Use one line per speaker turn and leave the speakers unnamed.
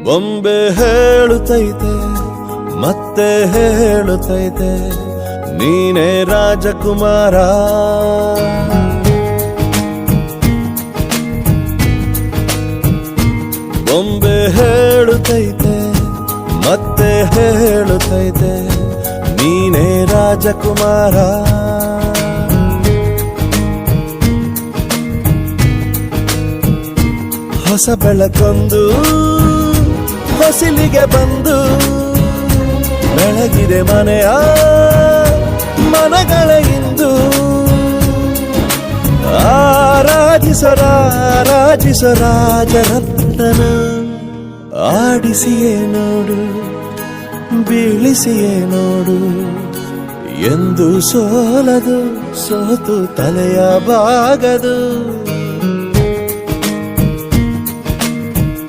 ಬೊಂಬೆ ಹೇಳುತ್ತೈತೆ ಮತ್ತೆ ಹೇಳುತ್ತೈತೆ ನೀನೇ ರಾಜಕುಮಾರ. ಬೊಂಬೆ ಹೇಳುತ್ತೈತೆ ಮತ್ತೆ ಹೇಳುತ್ತೈತೆ ನೀನೇ ರಾಜಕುಮಾರ. ಹೊಸ ಬೆಳಕೊಂದು ಹೊಸಿಲಿಗೆ ಬಂದು ಬೆಳಗಿದೆ ಮನೆಯ ಮನಗಳ ಇಂದು. ಆರಾಧಿಸೋ ರಾಜರತ್ನನ ಆಡಿಸಿಯೇ ನೋಡು ಬೀಳಿಸಿಯೇ ನೋಡು ಎಂದು ಸೋಲದು ಸೋತು ತಲೆಯ ಬಾಗದು.